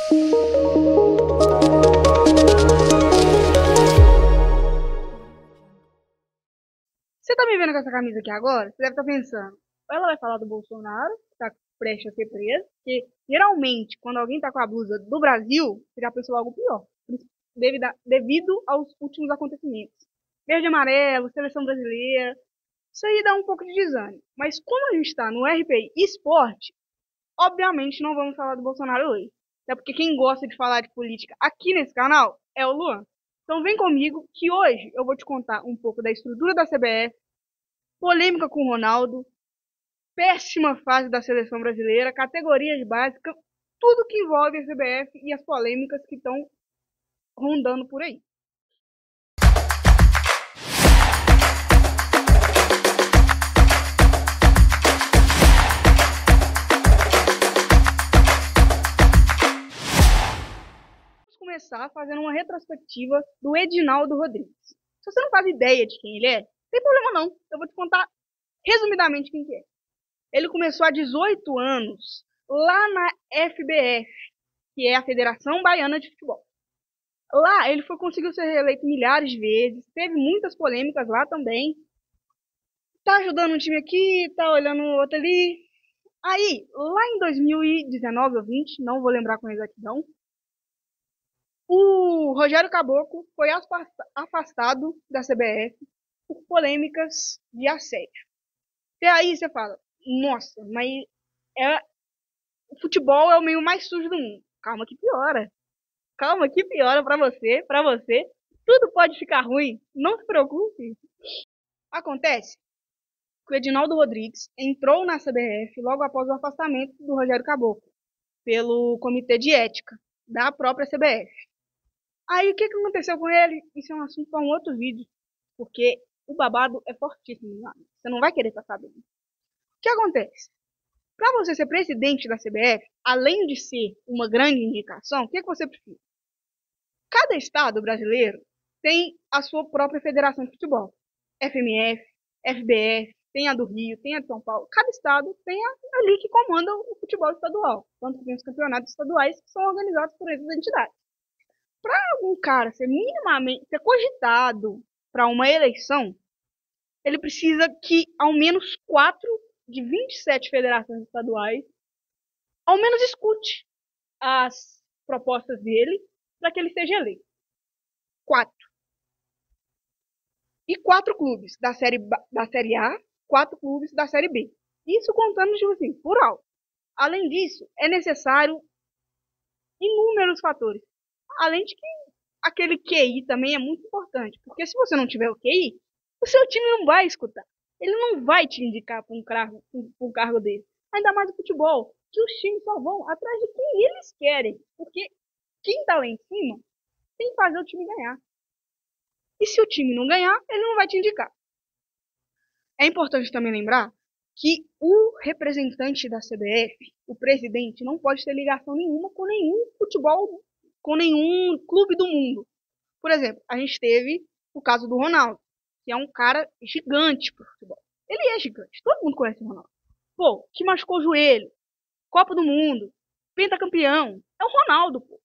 Você tá me vendo com essa camisa aqui agora? Você deve estar pensando, ou ela vai falar do Bolsonaro, que tá prestes a ser preso, porque geralmente, quando alguém tá com a blusa do Brasil, você já pensou algo pior, devido aos últimos acontecimentos. Verde e amarelo, seleção brasileira, isso aí dá um pouco de desânimo. Mas como a gente tá no RPI Esporte, obviamente não vamos falar do Bolsonaro hoje. Até porque quem gosta de falar de política aqui nesse canal é o Luan. Então vem comigo que hoje eu vou te contar um pouco da estrutura da CBF, polêmica com o Ronaldo, péssima fase da seleção brasileira, categorias básicas, tudo que envolve a CBF e as polêmicas que estão rondando por aí. Vamos começar fazendo uma retrospectiva do Edinaldo Rodrigues. Se você não faz ideia de quem ele é, não tem problema não, eu vou te contar resumidamente quem que é. Ele começou há 18 anos lá na FBF, que é a Federação Baiana de Futebol. Lá ele conseguiu ser reeleito milhares de vezes, teve muitas polêmicas lá também. Tá ajudando um time aqui, tá olhando o outro ali. Aí, lá em 2019 ou 20, não vou lembrar com exatidão, o Rogério Caboclo foi afastado da CBF por polêmicas de assédio. E aí você fala, nossa, mas é, o futebol é o meio mais sujo do mundo. Calma que piora. Calma que piora pra você. Tudo pode ficar ruim, não se preocupe. Acontece que o Edinaldo Rodrigues entrou na CBF logo após o afastamento do Rogério Caboclo pelo Comitê de Ética da própria CBF. Aí o que aconteceu com ele? Isso é um assunto para um outro vídeo, porque o babado é fortíssimo, mano. Você não vai querer estar sabendo. O que acontece? Para você ser presidente da CBF, além de ser uma grande indicação, o que você precisa? Cada estado brasileiro tem a sua própria federação de futebol. FMF, FBF, tem a do Rio, tem a de São Paulo. Cada estado tem ali que comanda o futebol estadual. Tanto que tem os campeonatos estaduais que são organizados por essas entidades. Para algum cara ser minimamente ser cogitado para uma eleição, ele precisa que ao menos 4 de 27 federações estaduais ao menos escute as propostas dele para que ele seja eleito. 4. E 4 clubes da série A, 4 clubes da Série B. Isso contando, tipo assim, por alto. Além disso, é necessário inúmeros fatores. Além de que aquele QI também é muito importante. Porque se você não tiver o QI, o seu time não vai escutar. Ele não vai te indicar para um cargo dele. Ainda mais no futebol, que os times só vão atrás de quem eles querem. Porque quem tá lá em cima tem que fazer o time ganhar. E se o time não ganhar, ele não vai te indicar. É importante também lembrar que o representante da CBF, o presidente, não pode ter ligação nenhuma com nenhum futebol, com nenhum clube do mundo. Por exemplo, a gente teve o caso do Ronaldo, que é um cara gigante pro futebol. Ele é gigante, todo mundo conhece o Ronaldo. Pô, que machucou o joelho, Copa do Mundo, pentacampeão, é o Ronaldo, pô.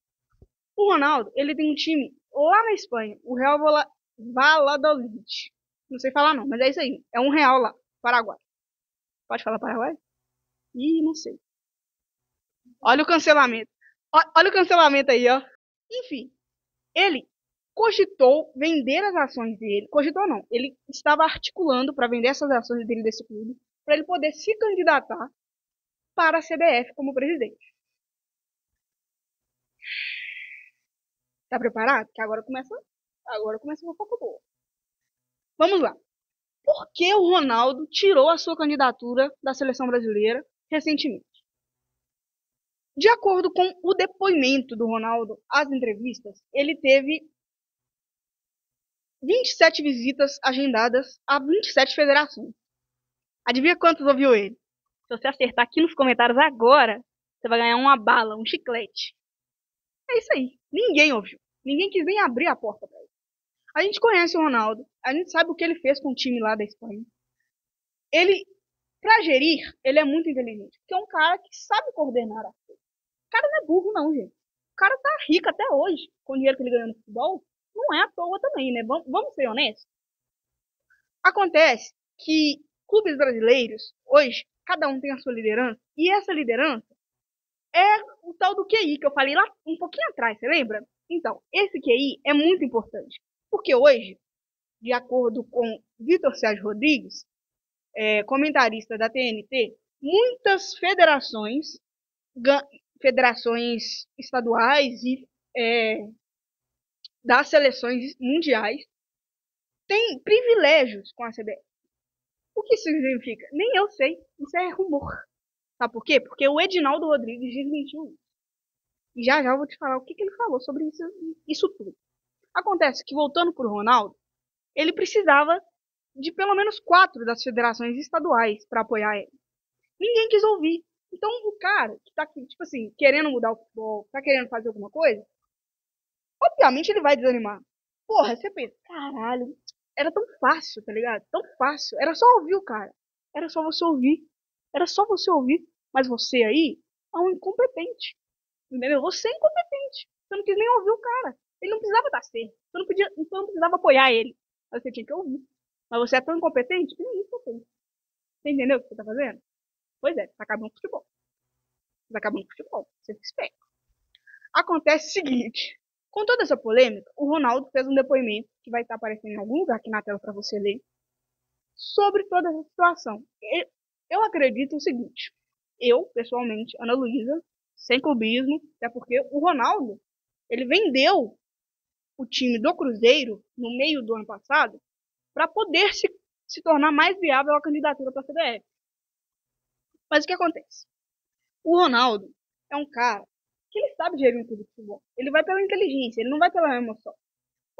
O Ronaldo, ele tem um time lá na Espanha, o Real Valladolid. Não sei falar não, mas é isso aí. É um real lá, Paraguai. Pode falar Paraguai? Ih, não sei. Olha o cancelamento. Olha o cancelamento aí, ó. Enfim, ele cogitou vender as ações dele. Cogitou não. Ele estava articulando para vender essas ações dele desse clube, para ele poder se candidatar para a CBF como presidente. Tá preparado? Que agora começa uma fofoca boa. Vamos lá. Por que o Ronaldo tirou a sua candidatura da seleção brasileira recentemente? De acordo com o depoimento do Ronaldo às entrevistas, ele teve 27 visitas agendadas a 27 federações. Adivinha quantos ouviu ele? Se você acertar aqui nos comentários agora, você vai ganhar uma bala, um chiclete. É isso aí. Ninguém ouviu. Ninguém quis nem abrir a porta para ele. A gente conhece o Ronaldo, a gente sabe o que ele fez com o time lá da Espanha. Ele, pra gerir, ele é muito inteligente, porque é um cara que sabe coordenar as coisas. O cara não é burro não, gente. O cara tá rico até hoje, com o dinheiro que ele ganhou no futebol. Não é à toa também, né? Vamos ser honestos. Acontece que clubes brasileiros, hoje, cada um tem a sua liderança, e essa liderança é o tal do QI, que eu falei lá um pouquinho atrás, você lembra? Então, esse QI é muito importante, porque hoje, de acordo com Vitor Sérgio Rodrigues, comentarista da TNT, muitas federações estaduais e das seleções mundiais têm privilégios com a CBF. O que isso significa? Nem eu sei, isso é rumor. Sabe por quê? Porque o Edinaldo Rodrigues desmentiu isso. E já eu vou te falar o que ele falou sobre isso tudo. Acontece que, voltando para o Ronaldo, ele precisava de pelo menos 4 das federações estaduais para apoiar ele. Ninguém quis ouvir. Então, o cara que tá, tipo assim, querendo mudar o futebol, tá querendo fazer alguma coisa, obviamente ele vai desanimar. Porra, você pensa, caralho, era tão fácil, tá ligado? Tão fácil. Era só ouvir o cara. Era só você ouvir. Era só você ouvir. Mas você aí é um incompetente. Entendeu? Você é incompetente. Você não quis nem ouvir o cara. Ele não precisava dar certo. Você não precisava apoiar ele. Mas você tinha que ouvir. Mas você é tão incompetente que nem isso eu tenho. Você entendeu o que você tá fazendo? Pois é, você tá acabando com o futebol. Você tá acabando com o futebol. Você fica esperto. Acontece o seguinte. Com toda essa polêmica, o Ronaldo fez um depoimento, que vai estar aparecendo em algum lugar aqui na tela para você ler, sobre toda essa situação. Eu acredito o seguinte. Eu, pessoalmente, Ana Luísa, sem clubismo, até porque o Ronaldo, ele vendeu o time do Cruzeiro no meio do ano passado para poder se tornar mais viável a candidatura para a CBF. Mas o que acontece? O Ronaldo é um cara que ele sabe gerir um clube de futebol. Ele vai pela inteligência, ele não vai pela emoção.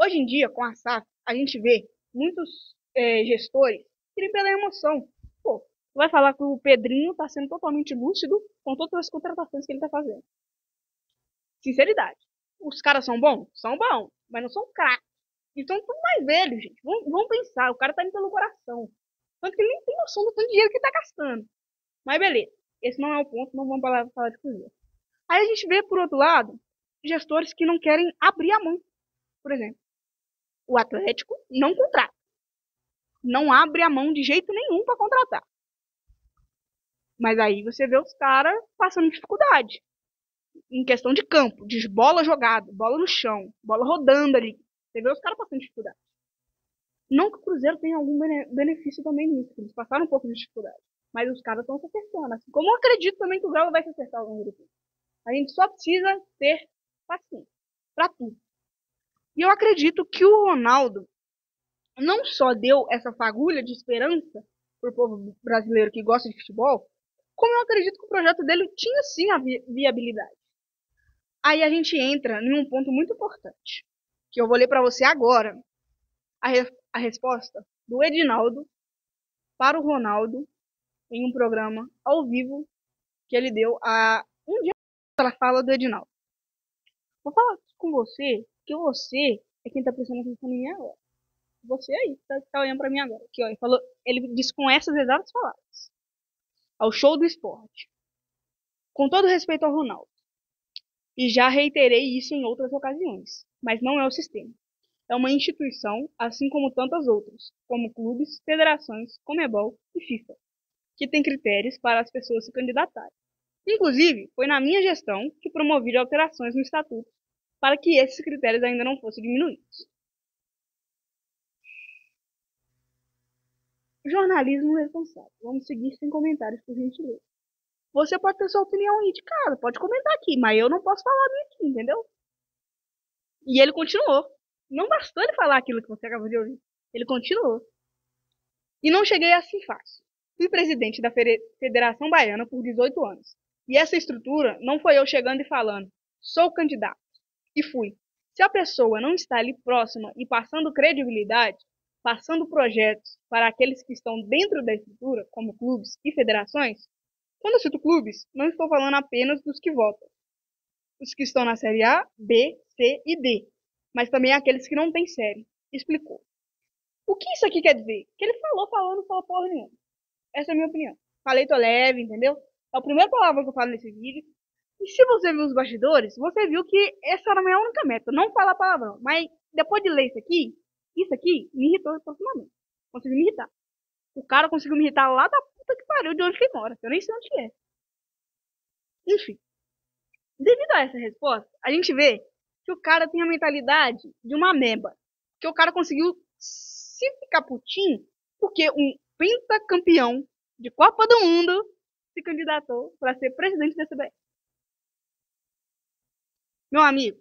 Hoje em dia, com a SAF, a gente vê muitos gestores irem pela emoção. Pô, vai falar que o Pedrinho está sendo totalmente lúcido com todas as contratações que ele está fazendo. Sinceridade. Os caras são bons? São bons, mas não são craques. E são tudo mais velhos, gente. Vamos pensar, o cara tá indo pelo coração. Tanto que ele nem tem noção do tanto de dinheiro que ele tá gastando. Mas beleza, esse não é o ponto, não vamos falar de Cruzeiro. Aí a gente vê, por outro lado, gestores que não querem abrir a mão. Por exemplo, o Atlético não contrata. Não abre a mão de jeito nenhum para contratar. Mas aí você vê os caras passando dificuldade. Em questão de campo, de bola jogada, bola no chão, bola rodando ali. Você vê os caras passando dificuldade. Não que o Cruzeiro tenha algum benefício também nisso, eles passaram um pouco de dificuldade. Mas os caras estão se acertando. Assim como eu acredito também que o Galo vai se acertar ao longo do tempo. A gente só precisa ter paciência para tudo. E eu acredito que o Ronaldo não só deu essa fagulha de esperança para o povo brasileiro que gosta de futebol, como eu acredito que o projeto dele tinha sim a viabilidade. Aí a gente entra em um ponto muito importante, que eu vou ler para você agora a resposta do Edinaldo para o Ronaldo em um programa ao vivo que ele deu há um dia para fala do Edinaldo. Vou falar com você que você é quem está prestando atenção em mim agora. Você aí, tá olhando para mim agora. Aqui, ó, ele disse com essas exatas palavras. Ao show do esporte. Com todo respeito ao Ronaldo. E já reiterei isso em outras ocasiões. Mas não é o sistema. É uma instituição, assim como tantas outras, como clubes, federações, Conmebol e FIFA, que tem critérios para as pessoas se candidatarem. Inclusive, foi na minha gestão que promovi alterações no estatuto para que esses critérios ainda não fossem diminuídos. Jornalismo responsável. Vamos seguir sem comentários, por gentileza. Você pode ter sua opinião aí de casa, pode comentar aqui, mas eu não posso falar a minha aqui, entendeu? E ele continuou. Não bastou ele falar aquilo que você acabou de ouvir. Ele continuou. E não cheguei assim fácil. Fui presidente da Federação Baiana por 18 anos. E essa estrutura não foi eu chegando e falando, sou candidato. E fui. Se a pessoa não está ali próxima e passando credibilidade, passando projetos para aqueles que estão dentro da estrutura, como clubes e federações, quando eu cito clubes, não estou falando apenas dos que votam. Os que estão na série A, B, C e D, mas também aqueles que não têm série. Explicou. O que isso aqui quer dizer? Que ele falou, não falou porra nenhuma. Essa é a minha opinião. Falei, tô leve, entendeu? É a primeira palavra que eu falo nesse vídeo. E se você viu os bastidores, você viu que essa era a minha única meta, não falar palavrão. Mas depois de ler isso aqui me irritou profundamente. Conseguiu me irritar. O cara conseguiu me irritar lá da puta que pariu, de onde que ele mora. Eu nem sei onde que é. Enfim, devido a essa resposta, a gente vê que o cara tem a mentalidade de uma ameba. Que o cara conseguiu se ficar putinho porque um pentacampeão de Copa do Mundo se candidatou para ser presidente da CBF. Meu amigo,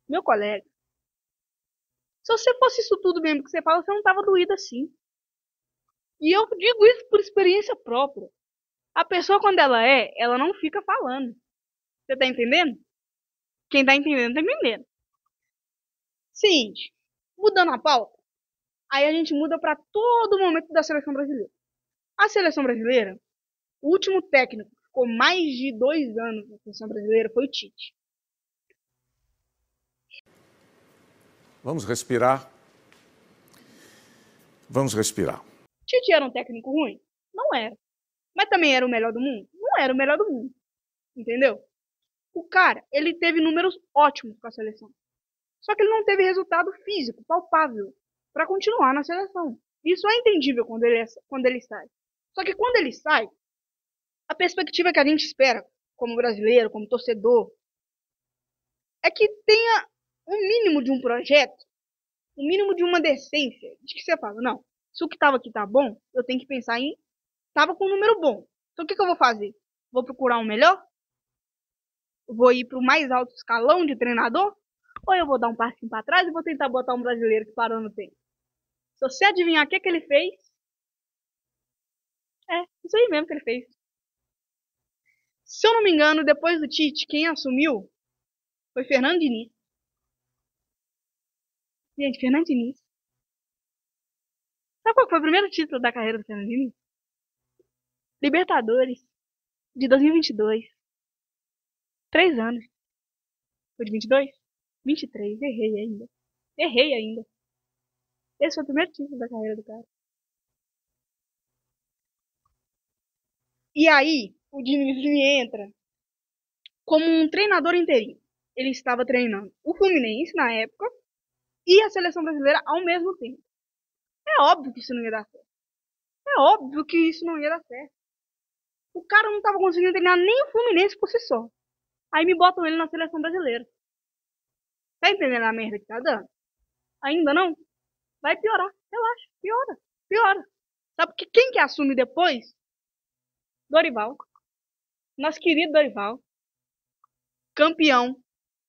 meu colega, se você fosse isso tudo mesmo que você fala, você não tava doído assim. E eu digo isso por experiência própria. A pessoa, quando ela não fica falando. Você tá entendendo? Quem tá entendendo, tá entendendo. Seguinte, mudando a pauta, aí a gente muda para todo momento da seleção brasileira. A seleção brasileira, o último técnico que ficou mais de 2 anos na seleção brasileira foi o Tite. Vamos respirar. Vamos respirar. Tite era um técnico ruim? Não era. Mas também era o melhor do mundo? Não era o melhor do mundo. Entendeu? O cara, ele teve números ótimos com a seleção. Só que ele não teve resultado físico, palpável, para continuar na seleção. Isso é entendível quando ele sai. Só que quando ele sai, a perspectiva que a gente espera, como brasileiro, como torcedor, é que tenha um mínimo de um projeto, um mínimo de uma decência, de que você fala, não, se o que estava aqui tá bom, eu tenho que pensar em, tava com um número bom. Então o que eu vou fazer? Vou procurar um melhor? Vou ir para o mais alto escalão de treinador? Ou eu vou dar um passinho para trás e vou tentar botar um brasileiro que parou no tempo? Se você adivinhar o que ele fez, é isso aí mesmo que ele fez. Se eu não me engano, depois do Tite, quem assumiu foi Fernando Diniz. Gente, Fernando Diniz. Sabe qual foi o primeiro título da carreira do Fernando Diniz? Libertadores, de 2022. 3 anos. Foi de 22? 23. Errei ainda. Esse foi o primeiro título da carreira do cara. E aí, o Diniz entra como um treinador interino. Ele estava treinando o Fluminense na época e a seleção brasileira ao mesmo tempo. É óbvio que isso não ia dar certo. É óbvio que isso não ia dar certo. O cara não estava conseguindo treinar nem o Fluminense por si só. Aí me botam ele na seleção brasileira. Tá entendendo a merda que tá dando? Ainda não? Vai piorar. Relaxa. Piora. Piora. Sabe que quem que assume depois? Dorival. Nosso querido Dorival. Campeão.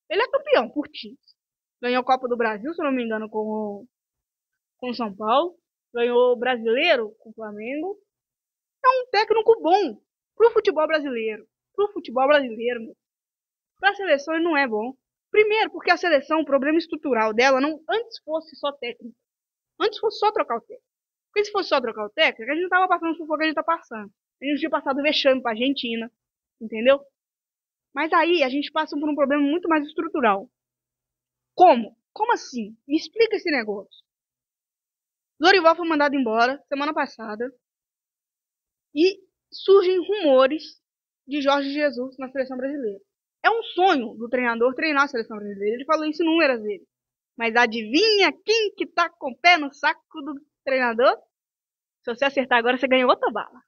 Ele é campeão por times. Ganhou a Copa do Brasil, se eu não me engano, com o São Paulo. Ganhou o Brasileiro com o Flamengo. É um técnico bom pro futebol brasileiro. Pro futebol brasileiro, meu. Pra seleção ele não é bom. Primeiro, porque a seleção, o problema estrutural dela, não antes fosse só técnico. Antes fosse só trocar o técnico. Porque se fosse só trocar o técnico, a gente não tava passando o que a gente tá passando. A gente tinha passado vexame pra Argentina. Entendeu? Mas aí a gente passa por um problema muito mais estrutural. Como? Como assim? Me explica esse negócio. Dorival foi mandado embora semana passada. E surgem rumores de Jorge Jesus na seleção brasileira. É um sonho do treinador treinar a seleção brasileira. Ele falou isso inúmeras vezes. Mas adivinha quem que tá com o pé no saco do treinador? Se você acertar agora, você ganha outra bala.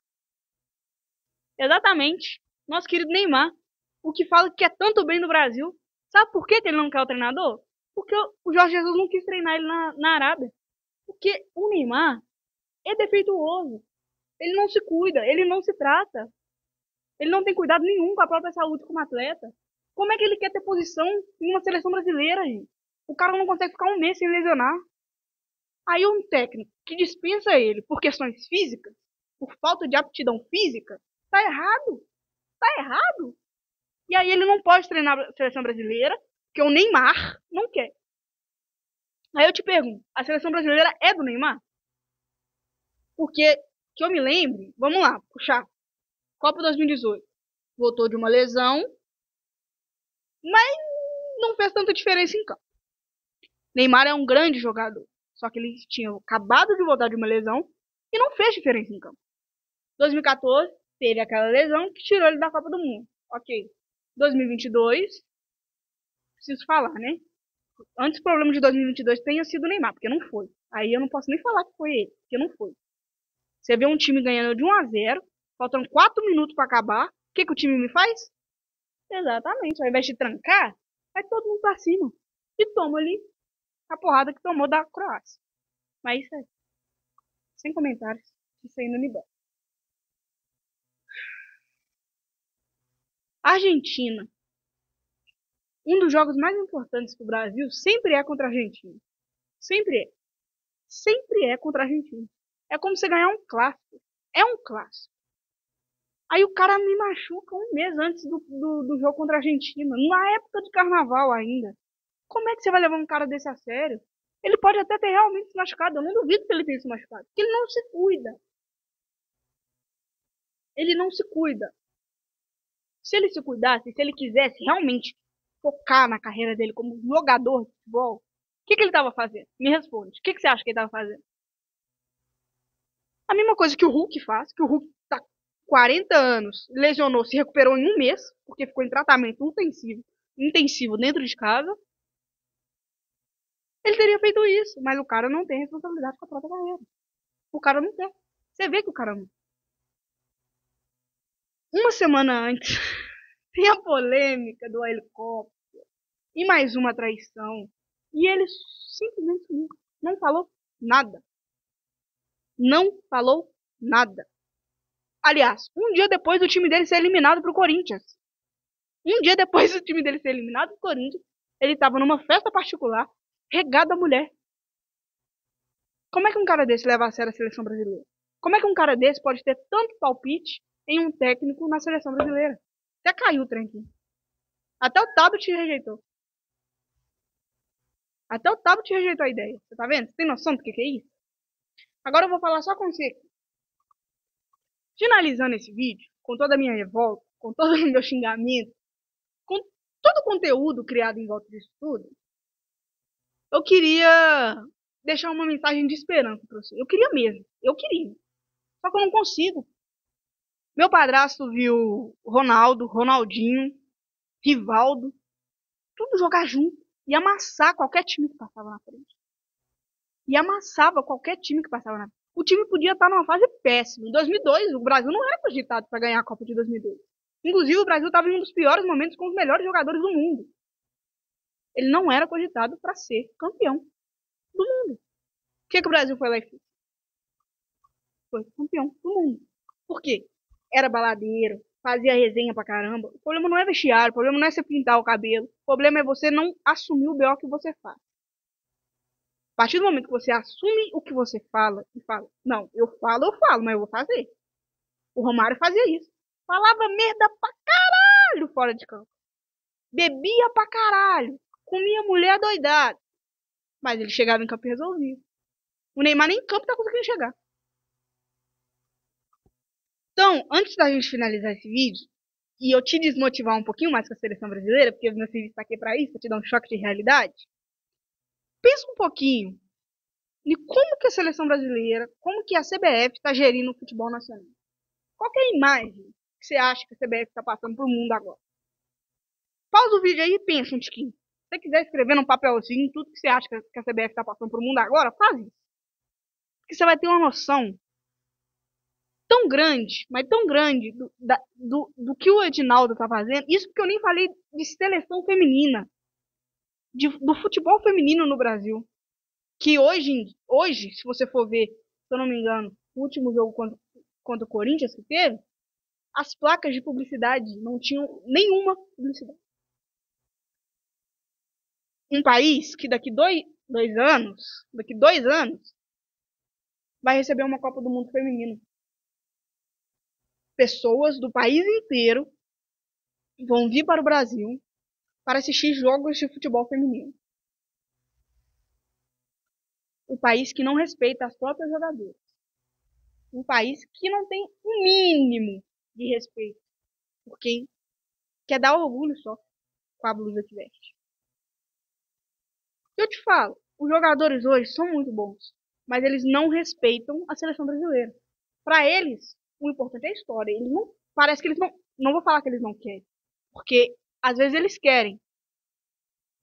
Exatamente. Nosso querido Neymar. O que fala que quer tanto bem no Brasil. Sabe por que ele não quer o treinador? Porque o Jorge Jesus não quis treinar ele na Arábia. Porque o Neymar é defeituoso. Ele não se cuida, ele não se trata. Ele não tem cuidado nenhum com a própria saúde como atleta. Como é que ele quer ter posição em uma seleção brasileira, gente? O cara não consegue ficar um mês sem lesionar. Aí um técnico que dispensa ele por questões físicas, por falta de aptidão física, tá errado. Tá errado. E aí ele não pode treinar a seleção brasileira, porque o Neymar não quer. Aí eu te pergunto, a seleção brasileira é do Neymar? Porque, que eu me lembre, vamos lá, puxar. Copa 2018. Voltou de uma lesão, mas não fez tanta diferença em campo. Neymar é um grande jogador, só que ele tinha acabado de voltar de uma lesão e não fez diferença em campo. 2014, teve aquela lesão que tirou ele da Copa do Mundo. Ok. 2022, preciso falar, né? Antes o problema de 2022 tenha sido o Neymar, porque não foi. Aí eu não posso nem falar que foi ele, porque não foi. Você vê um time ganhando de 1-0, faltando 4 minutos para acabar, o que o time me faz? Exatamente, ao invés de trancar, vai todo mundo pra cima. E toma ali a porrada que tomou da Croácia. Mas isso aí, sem comentários, isso aí não me dá. Argentina. Um dos jogos mais importantes pro Brasil sempre é contra a Argentina. Sempre é. Sempre é contra a Argentina. É como você ganhar um clássico. É um clássico. Aí o cara me machuca um mês antes do jogo contra a Argentina. Na época de carnaval ainda. Como é que você vai levar um cara desse a sério? Ele pode até ter realmente se machucado. Eu não duvido que ele tenha se machucado. Porque ele não se cuida. Ele não se cuida. Se ele se cuidasse, se ele quisesse realmente focar na carreira dele como jogador de futebol, o que ele estava fazendo? Me responde. O que você acha que ele estava fazendo? A mesma coisa que o Hulk faz, que o Hulk tá 40 anos, lesionou, se recuperou em um mês, porque ficou em tratamento intensivo dentro de casa. Ele teria feito isso, mas o cara não tem responsabilidade com a própria carreira. O cara não quer. Você vê que o cara não. Uma semana antes, tem a polêmica do helicóptero e mais uma traição. E ele simplesmente sumiu. Não falou nada. Não falou nada. Aliás, um dia depois do time dele ser eliminado pro Corinthians. Um dia depois do time dele ser eliminado pro Corinthians, ele tava numa festa particular, regado a mulher. Como é que um cara desse leva a sério a seleção brasileira? Como é que um cara desse pode ter tanto palpite em um técnico na seleção brasileira? Até caiu o trem aqui. Até o Tablet rejeitou. Até o Tablet rejeitou a ideia. Você tá vendo? Você tem noção do que é isso? Agora eu vou falar só com você. Finalizando esse vídeo, com toda a minha revolta, com todo o meu xingamento, com todo o conteúdo criado em volta disso tudo, eu queria deixar uma mensagem de esperança pra você. Eu queria mesmo. Eu queria. Só que eu não consigo. Meu padrasto viu Ronaldo, Ronaldinho, Rivaldo, tudo jogar junto e amassar qualquer time que passava na frente. E amassava qualquer time que passava na frente. O time podia estar numa fase péssima. Em 2002, o Brasil não era cogitado para ganhar a Copa de 2002. Inclusive, o Brasil estava em um dos piores momentos com os melhores jogadores do mundo. Ele não era cogitado para ser campeão do mundo. O que o Brasil foi lá e fez? Foi campeão do mundo. Por quê? Era baladeiro, fazia resenha pra caramba. O problema não é vestiário, o problema não é você pintar o cabelo. O problema é você não assumir o BO que você faz. A partir do momento que você assume o que você fala e fala, não, eu falo, mas eu vou fazer. O Romário fazia isso. Falava merda pra caralho fora de campo. Bebia pra caralho. Comia mulher doidada. Mas ele chegava em campo e resolvia. O Neymar nem em campo tá conseguindo chegar. Então, antes da gente finalizar esse vídeo, e eu te desmotivar um pouquinho mais com a seleção brasileira, porque o meu serviço tá aqui pra isso, pra te dar um choque de realidade, pensa um pouquinho de como que a seleção brasileira, como que a CBF tá gerindo o futebol nacional. Qual que é a imagem que você acha que a CBF tá passando pro mundo agora? Pausa o vídeo aí e pensa um tiquinho. Se você quiser escrever num papelzinho tudo que você acha que a CBF tá passando pro mundo agora, faz isso. Porque você vai ter uma noção tão grande, mas tão grande do que o Edinaldo tá fazendo. Isso porque eu nem falei de seleção feminina, do futebol feminino no Brasil. Que hoje, se você for ver, se eu não me engano, o último jogo contra o Corinthians que teve, as placas de publicidade não tinham nenhuma publicidade. Um país que daqui dois anos, vai receber uma Copa do Mundo feminino. Pessoas do país inteiro vão vir para o Brasil para assistir jogos de futebol feminino. Um país que não respeita as próprias jogadoras. Um país que não tem um mínimo de respeito por quem quer dar orgulho só com a blusa que veste. Eu te falo, os jogadores hoje são muito bons, mas eles não respeitam a seleção brasileira. Para eles, o importante é a história. Eles não, parece que eles não vou falar que eles não querem, Porque às vezes eles querem.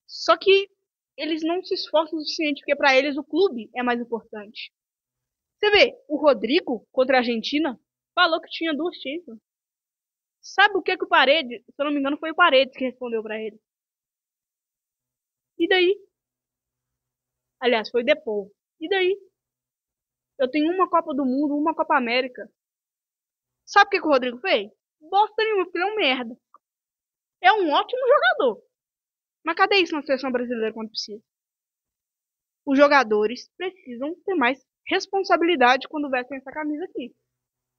Só que eles não se esforçam o suficiente, porque para eles o clube é mais importante. Você vê, o Rodrigo contra a Argentina falou que tinha 2 Champions. Sabe o que o Paredes, se eu não me engano, foi o Paredes que respondeu para ele. E daí? Aliás, foi depois. E daí? Eu tenho uma Copa do Mundo, uma Copa América. Sabe o que o Rodrigo fez? Bosta nenhuma, porque ele é um merda. É um ótimo jogador. Mas cadê isso na seleção brasileira quando precisa? Os jogadores precisam ter mais responsabilidade quando vestem essa camisa aqui.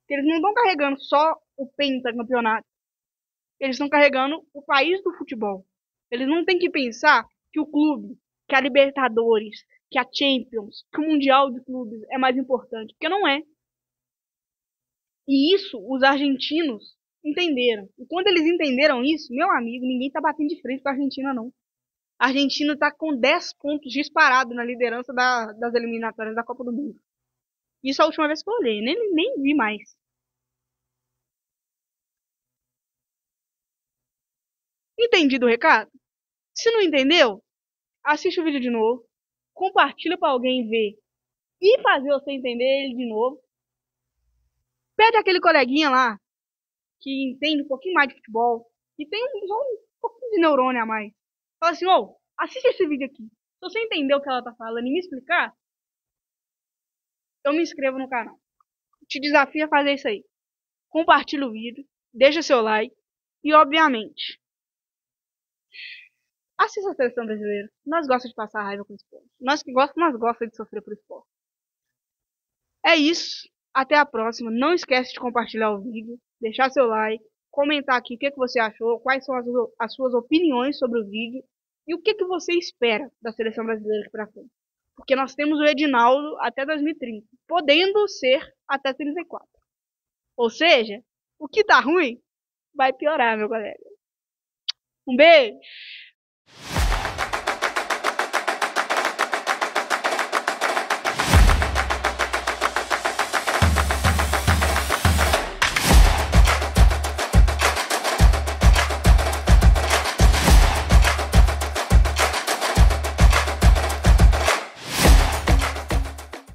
Porque eles não estão carregando só o pentacampeonato. Eles estão carregando o país do futebol. Eles não têm que pensar que o clube, que a Libertadores, que a Champions, que o Mundial de Clubes é mais importante. Porque não é. E isso os argentinos entenderam. E quando eles entenderam isso, meu amigo, ninguém tá batendo de frente com a Argentina, não. A Argentina tá com 10 pontos disparado na liderança das eliminatórias da Copa do Mundo. Isso é a última vez que eu olhei, nem vi mais. Entendido o recado? Se não entendeu, assiste o vídeo de novo, compartilha para alguém ver e fazer você entender ele de novo. Pede aquele coleguinha lá que entende um pouquinho mais de futebol, que tem só um pouquinho de neurônio a mais. Fala assim, ô, assiste esse vídeo aqui. Se você entender o que ela tá falando e me explicar, eu me inscrevo no canal. Te desafio a fazer isso aí. Compartilha o vídeo, deixa seu like e, obviamente, assista a seleção brasileira. Nós gostamos de passar raiva com o esporte. Nós gostamos de sofrer por esporte. É isso. Até a próxima. Não esquece de compartilhar o vídeo, deixar seu like, comentar aqui o que você achou, quais são as suas opiniões sobre o vídeo e o que você espera da seleção brasileira aqui pra frente. Porque nós temos o Edinaldo até 2030, podendo ser até 34. Ou seja, o que tá ruim vai piorar, meu galera. Um beijo!